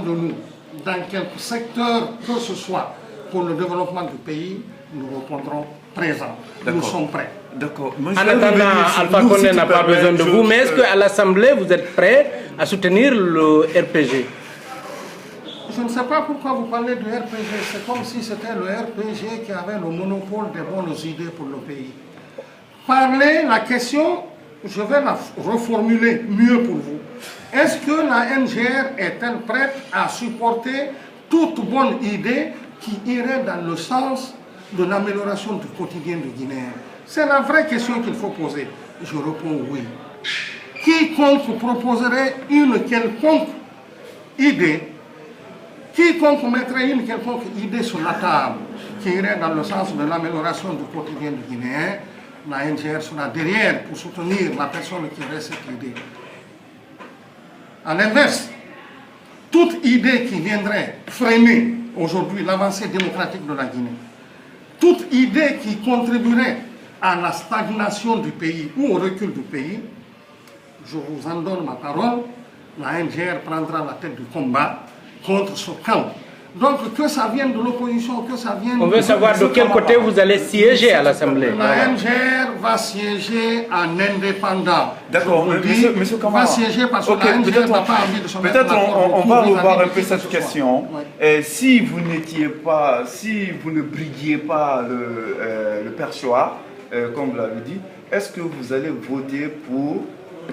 de nous dans quelque secteur que ce soit pour le développement du pays, nous répondrons présent. Nous sommes prêts. D'accord. En attendant, Alpha Condé n'a pas besoin de vous, mais est-ce qu'à l'Assemblée, vous êtes prêt à soutenir le RPG? Je ne sais pas pourquoi vous parlez du RPG. C'est comme si c'était le RPG qui avait le monopole des bonnes idées pour le pays. Parlez la question, je vais la reformuler mieux pour vous. Est-ce que la NGR est-elle prête à supporter toute bonne idée qui irait dans le sens de l'amélioration du quotidien du Guinéen? C'est la vraie question qu'il faut poser. Je réponds oui. Quiconque proposerait une quelconque idée, quiconque mettrait une quelconque idée sur la table qui irait dans le sens de l'amélioration du quotidien du Guinéen, la NGR sera derrière pour soutenir la personne qui aurait cette idée. À l'inverse, toute idée qui viendrait freiner aujourd'hui l'avancée démocratique de la Guinée, toute idée qui contribuerait à la stagnation du pays ou au recul du pays, je vous en donne ma parole, la NGR prendra la tête du combat contre ce camp. Donc que ça vienne de l'opposition, que ça vienne... On veut savoir de quel côté vous allez siéger à l'Assemblée. La NGR va siéger en indépendant. D'accord, monsieur Camara. Va siéger parce que la NGR n'a pas envie de se mettre Peut-être on va revoir un peu cette question. Ouais. Si vous n'étiez pas, si vous ne briguiez pas le perchoir, comme vous l'avez dit, est-ce que vous allez voter pour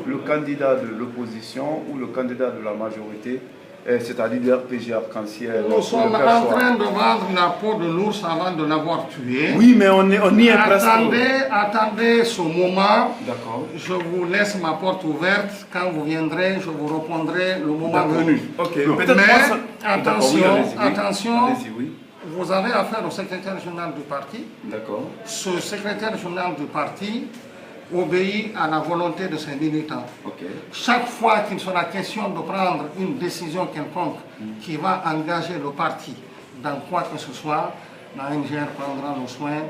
le candidat de l'opposition ou le candidat de la majorité, c'est-à-dire l'RPG Arc-en-Ciel? Nous sommes en train de vendre la peau de l'ours avant de l'avoir tué. Oui, mais on y est presque. Attendez ce moment. D'accord. Je vous laisse ma porte ouverte. Quand vous viendrez, je vous répondrai le moment venu. Ok. Mais attention, allez-y, oui. Vous avez affaire au secrétaire général du parti. D'accord. Ce secrétaire général du parti obéit à la volonté de ses militants. Ok. Chaque fois qu'il sera question de prendre une décision quelconque qui va engager le parti dans quoi que ce soit, la NGR prendra le soin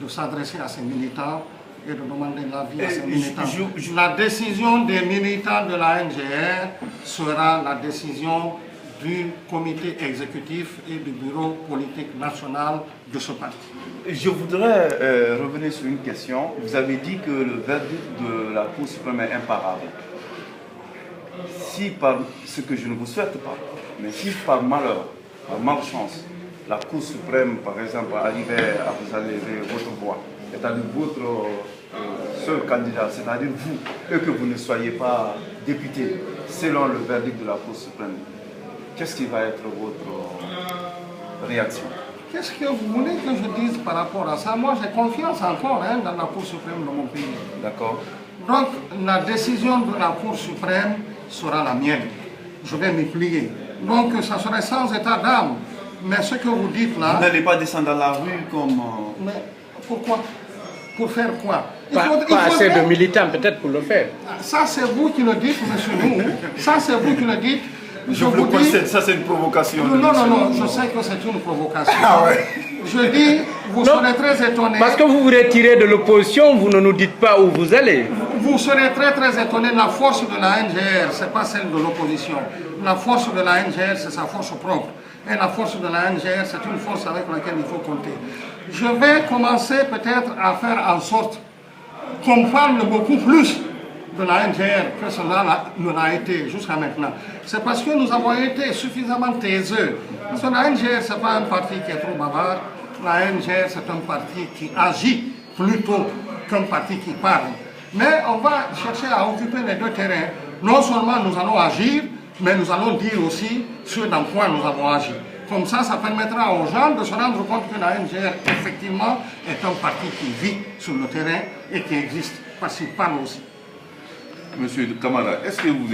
de s'adresser à ses militants et de demander l'avis à ses militants. La décision des militants de la NGR sera la décision du comité exécutif et du bureau politique national de ce parti. Je voudrais revenir sur une question. Vous avez dit que le verdict de la Cour suprême est imparable. Si par ce que je ne vous souhaite pas, mais si par malheur, par malchance, la Cour suprême, par exemple, arrivait à vous enlever votre voix, c'est-à-dire votre seul candidat, c'est-à-dire vous, et que vous ne soyez pas député, selon le verdict de la Cour suprême, qu'est-ce qui va être votre réaction? Qu'est-ce que vous voulez que je dise par rapport à ça? Moi, j'ai confiance encore dans la Cour suprême de mon pays. D'accord. Donc, la décision de la Cour suprême sera la mienne. Je vais m'y plier. Donc, ça serait sans état d'âme. Mais ce que vous dites là... Vous n'allez pas descendre dans la rue comme... Mais pourquoi? Pour faire quoi? Pas assez de militants peut-être pour le faire. Ça, c'est vous qui le dites, monsieur nous. Ça, c'est vous qui le dites. Je vous le concède, ça c'est une provocation. Non, je sais que c'est une provocation. Ah ouais. Je dis, vous serez très étonné. Parce que vous vous retirez de l'opposition, vous ne nous dites pas où vous allez. Vous serez très étonné. La force de la NGR, ce n'est pas celle de l'opposition. La force de la NGR, c'est sa force propre. Et la force de la NGR, c'est une force avec laquelle il faut compter. Je vais commencer peut-être à faire en sorte qu'on parle beaucoup plus de la NGR que cela ne l'a été jusqu'à maintenant. C'est parce que nous avons été suffisamment taiseux. Parce que la NGR, ce n'est pas un parti qui est trop bavard. La NGR, c'est un parti qui agit plutôt qu'un parti qui parle. Mais on va chercher à occuper les deux terrains. Non seulement nous allons agir, mais nous allons dire aussi ce dans quoi nous avons agi. Comme ça permettra aux gens de se rendre compte que la NGR, effectivement, est un parti qui vit sur le terrain et qui existe, parce qu'il parle aussi. Monsieur Camara, est-ce que vous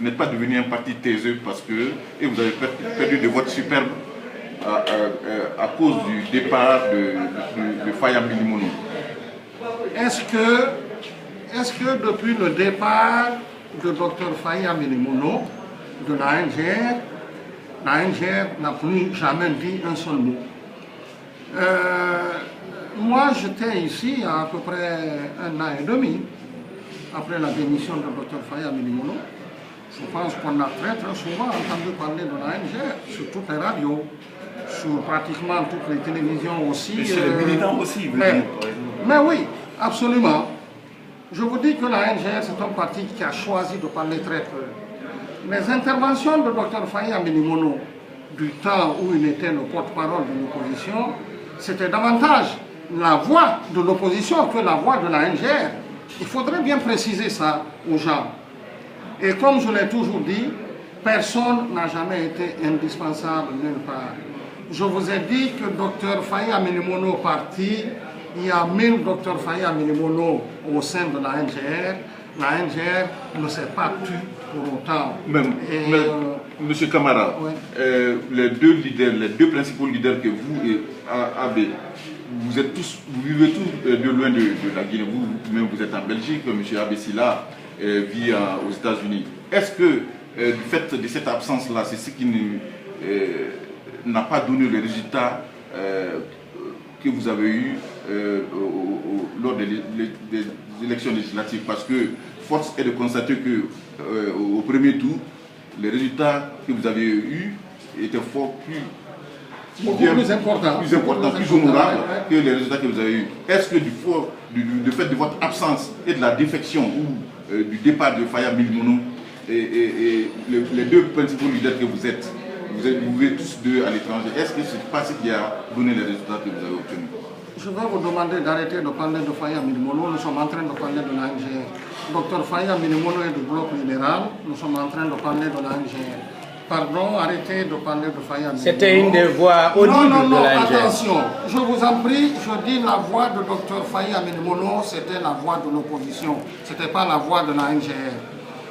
n'êtes pas devenu un parti taiseux parce que et vous avez perdu de votre superbe à cause du départ de Faya Milimono? Est-ce que depuis le départ de Dr Faya Milimono de la NGR n'a plus jamais dit un seul mot? Moi, j'étais ici à peu près 1 an et demi après la démission de Dr Faya Milimono. Je pense qu'on a très très souvent entendu parler de la NGR sur toutes les radios, sur pratiquement toutes les télévisions aussi. Et chez les militants aussi, vous mais, dites, par exemple. mais oui, absolument. Je vous dis que la NGR, c'est un parti qui a choisi de parler très peu. Les interventions de Dr Faye Aminimono, du temps où il était le porte-parole de l'opposition, c'était davantage la voix de l'opposition que la voix de la NGR. Il faudrait bien préciser ça aux gens. Et comme je l'ai toujours dit, personne n'a jamais été indispensable nulle part. Je vous ai dit que Dr Faye Aminimono parti, il y a 1000 Dr Faye Aminimono au sein de la NGR. La NGR ne s'est pas tue pour autant. Monsieur Camara, ouais. Les deux principaux leaders que vous et AB, vous vivez tous de loin de la Guinée. Vous-même, vous êtes en Belgique, M. Abessila vit aux États-Unis. Est-ce que du fait de cette absence-là, c'est ce qui n'a pas donné le résultat que vous avez eu lors des élections législatives? Parce que force est de constater que au premier tour, les résultats que vous avez eus étaient plus importants, plus honorables que les résultats que vous avez eus. Est-ce que du fait de votre absence et de la défection ou du départ de Faye Aminimono et les deux principaux leaders que vous vivez tous deux à l'étranger, est-ce que ce n'est pas ce qui a donné les résultats que vous avez obtenus? Je vais vous demander d'arrêter de parler de Faye Aminimono. Nous sommes en train de parler de la NGR. Dr Faye Aminimono est du bloc libéral. Nous sommes en train de parler de la NGR. Pardon, arrêtez de parler de Faye Aminimono. C'était une des voix audibles de la NGR. Attention, je vous en prie, je dis la voix de Dr Faye Aminimono, c'était la voix de l'opposition. Ce n'était pas la voix de la NGR.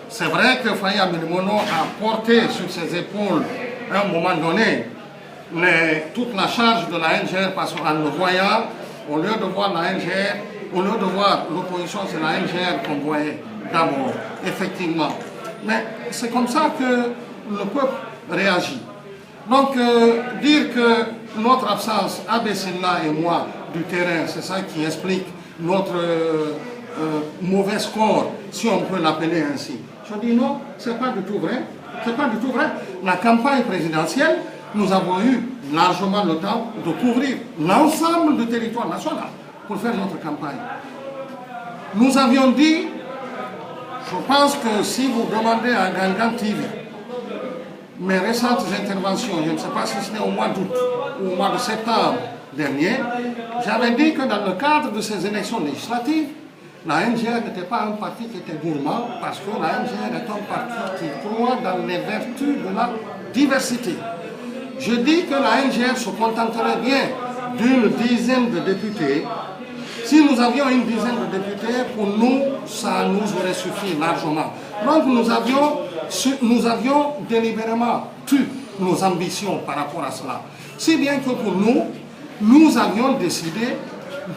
C'est vrai que Faye Aminimono a porté sur ses épaules, à un moment donné, toute la charge de la NGR, parce qu'en le voyant, au lieu de voir la NGR, au lieu de voir l'opposition, c'est la NGR qu'on voyait d'abord, effectivement. Mais c'est comme ça que le peuple réagit. Donc, dire que notre absence, Abessila et moi, du terrain, c'est ça qui explique notre mauvais score, si on peut l'appeler ainsi. Je dis non, c'est pas du tout vrai. C'est pas du tout vrai. La campagne présidentielle, nous avons eu largement le temps de couvrir l'ensemble du territoire national pour faire notre campagne. Nous avions dit, je pense que si vous demandez à Gangan TV, mes récentes interventions, je ne sais pas si c'était au mois d'août ou au mois de septembre dernier, j'avais dit que dans le cadre de ces élections législatives, la NGR n'était pas un parti qui était gourmand, parce que la NGR est un parti qui croit dans les vertus de la diversité. Je dis que la NGR se contenterait bien d'une dizaine de députés. Si nous avions une dizaine de députés, pour nous, ça nous aurait suffi largement. Donc nous avions délibérément tué nos ambitions par rapport à cela. Si bien que pour nous avions décidé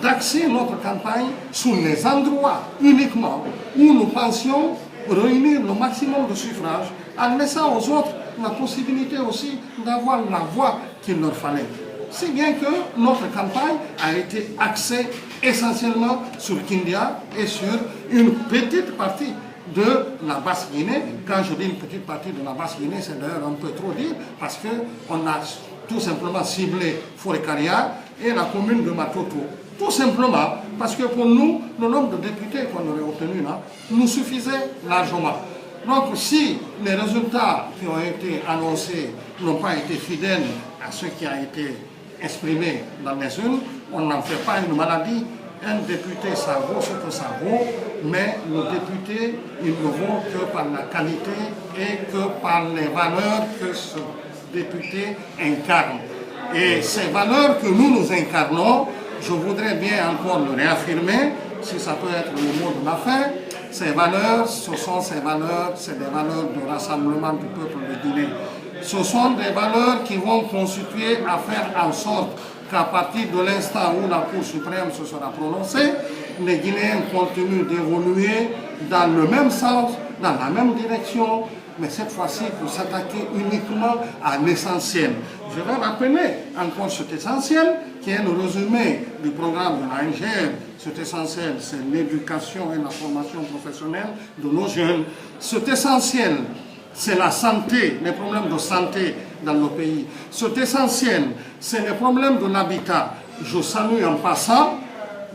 d'axer notre campagne sur les endroits uniquement où nous pensions réunir le maximum de suffrages, en laissant aux autres la possibilité aussi d'avoir la voix qu'il leur fallait. Si bien que notre campagne a été axée essentiellement sur Kindia et sur une petite partie de la Basse-Guinée. Quand je dis une petite partie de la Basse-Guinée, c'est d'ailleurs un peu trop dire, parce qu'on a tout simplement ciblé Forêt-Carrière et la commune de Matoto. Tout simplement parce que pour nous, le nombre de députés qu'on aurait obtenus là nous suffisait largement. Donc si les résultats qui ont été annoncés n'ont pas été fidèles à ce qui a été exprimé dans les urnes, on n'en fait pas une maladie. Un député, ça vaut ce que ça vaut, mais le député, il ne vaut que par la qualité et que par les valeurs que ce député incarne. Et ces valeurs que nous incarnons, je voudrais bien encore le réaffirmer, si ça peut être le mot de la fin. Ces valeurs, c'est des valeurs de rassemblement du peuple de Guinée. Ce sont des valeurs qui vont constituer à faire en sorte qu'à partir de l'instant où la Cour suprême se sera prononcée, les Guinéens continuent d'évoluer dans le même sens, dans la même direction, mais cette fois-ci pour s'attaquer uniquement à l'essentiel. Je vais rappeler encore cet essentiel qui est le résumé du programme de la NGR. Cet essentiel, c'est l'éducation et la formation professionnelle de nos jeunes. Cet essentiel c'est la santé, les problèmes de santé dans nos pays. C'est essentiel, c'est les problèmes de l'habitat. Je salue en passant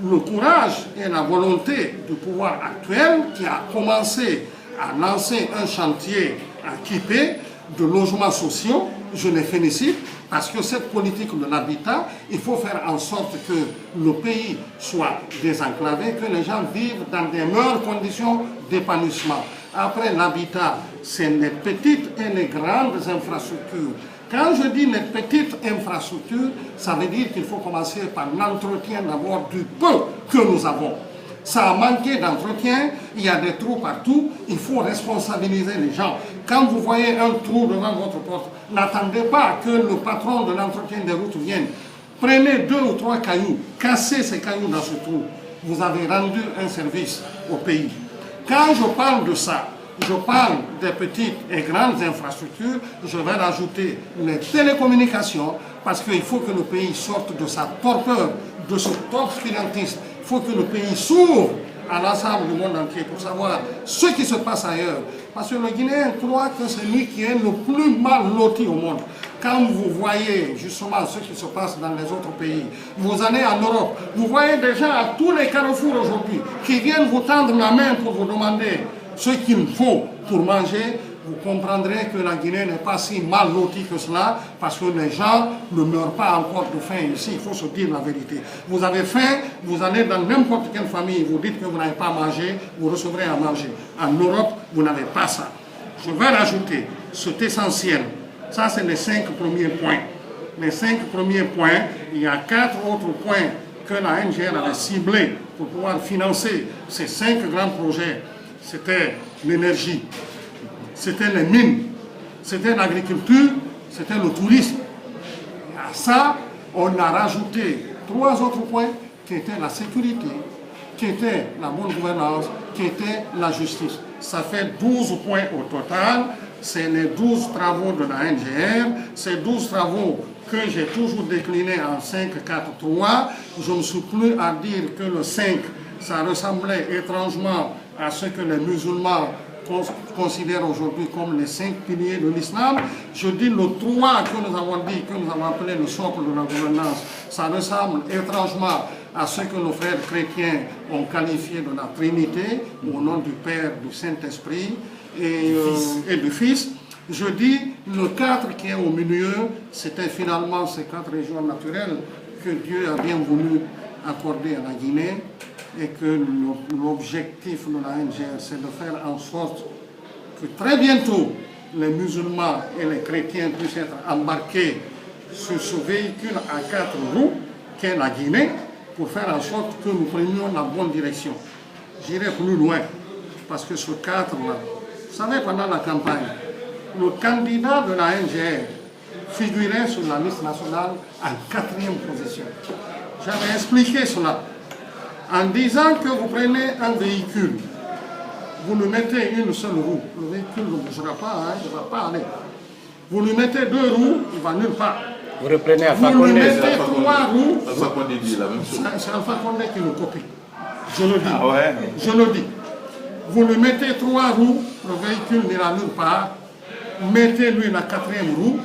le courage et la volonté du pouvoir actuel qui a commencé à lancer un chantier à Kipé de logements sociaux. Je les félicite parce que cette politique de l'habitat, il faut faire en sorte que le pays soit désenclavé, que les gens vivent dans des meilleures conditions d'épanouissement. Après l'habitat, c'est les petites et les grandes infrastructures. Quand je dis les petites infrastructures, ça veut dire qu'il faut commencer par l'entretien d'abord du peu que nous avons. Ça a manqué d'entretien, il y a des trous partout, il faut responsabiliser les gens. Quand vous voyez un trou devant votre porte, n'attendez pas que le patron de l'entretien des routes vienne. Prenez 2 ou 3 cailloux, cassez ces cailloux dans ce trou. Vous avez rendu un service au pays. Quand je parle de ça, je parle des petites et grandes infrastructures, je vais rajouter les télécommunications, parce qu'il faut que le pays sorte de sa torpeur, de ce obscurantisme. Il faut que le pays s'ouvre à l'ensemble du monde entier pour savoir ce qui se passe ailleurs. Parce que le Guinéen croit que c'est lui qui est le plus mal loti au monde. Quand vous voyez justement ce qui se passe dans les autres pays, vous allez en Europe, vous voyez des gens à tous les carrefours aujourd'hui qui viennent vous tendre la main pour vous demander ce qu'il faut pour manger. Vous comprendrez que la Guinée n'est pas si mal lotie que cela, parce que les gens ne meurent pas encore de faim ici, il faut se dire la vérité. Vous avez faim, vous allez dans n'importe quelle famille, vous dites que vous n'avez pas mangé, vous recevrez à manger. En Europe, vous n'avez pas ça. Je vais rajouter, c'est essentiel. Ça, c'est les 5 premiers points. Les 5 premiers points, il y a 4 autres points que la NGR avait ciblés pour pouvoir financer ces 5 grands projets. C'était l'énergie, c'était les mines, c'était l'agriculture, c'était le tourisme. Et à ça, on a rajouté 3 autres points qui étaient la sécurité, qui était la bonne gouvernance, qui était la justice. Ça fait 12 points au total. C'est les 12 travaux de la NGR, ces 12 travaux que j'ai toujours déclinés en 5, 4, 3. Je ne suis plus à dire que le 5, ça ressemblait étrangement à ce que les musulmans considèrent aujourd'hui comme les 5 piliers de l'islam. Je dis le 3 que nous avons dit, que nous avons appelé le socle de la gouvernance, ça ressemble étrangement à ce que nos frères chrétiens ont qualifié de la Trinité, au nom du Père, du Saint-Esprit et du Fils. Je dis le 4 qui est au milieu, c'était finalement ces 4 régions naturelles que Dieu a bien voulu accorder à la Guinée, et que l'objectif de la NGR, c'est de faire en sorte que très bientôt les musulmans et les chrétiens puissent être embarqués sur ce véhicule à 4 roues qu'est la Guinée, pour faire en sorte que nous prenions la bonne direction. J'irai plus loin, parce que ce cadre-là, vous savez, pendant la campagne, le candidat de la NGR figurait sur la liste nationale en 4e position. J'avais expliqué cela en disant que vous prenez un véhicule, vous lui mettez une seule roue, le véhicule ne bougera pas, il ne va pas aller. Vous lui mettez 2 roues, il ne va nulle part. Vous reprenez Alpha Vous lui Condé. mettez 3 roues, Alpha Condé dit la même chose. c'est Alpha Condé qui le copie. Je le dis. Ah ouais. Je le dis. Vous lui mettez 3 roues, le véhicule n'ira nulle part. Mettez-lui la 4e roue,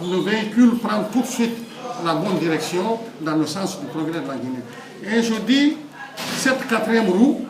le véhicule prend tout de suite la bonne direction dans le sens du progrès de la Guinée. Et je dis, cette 4e roue,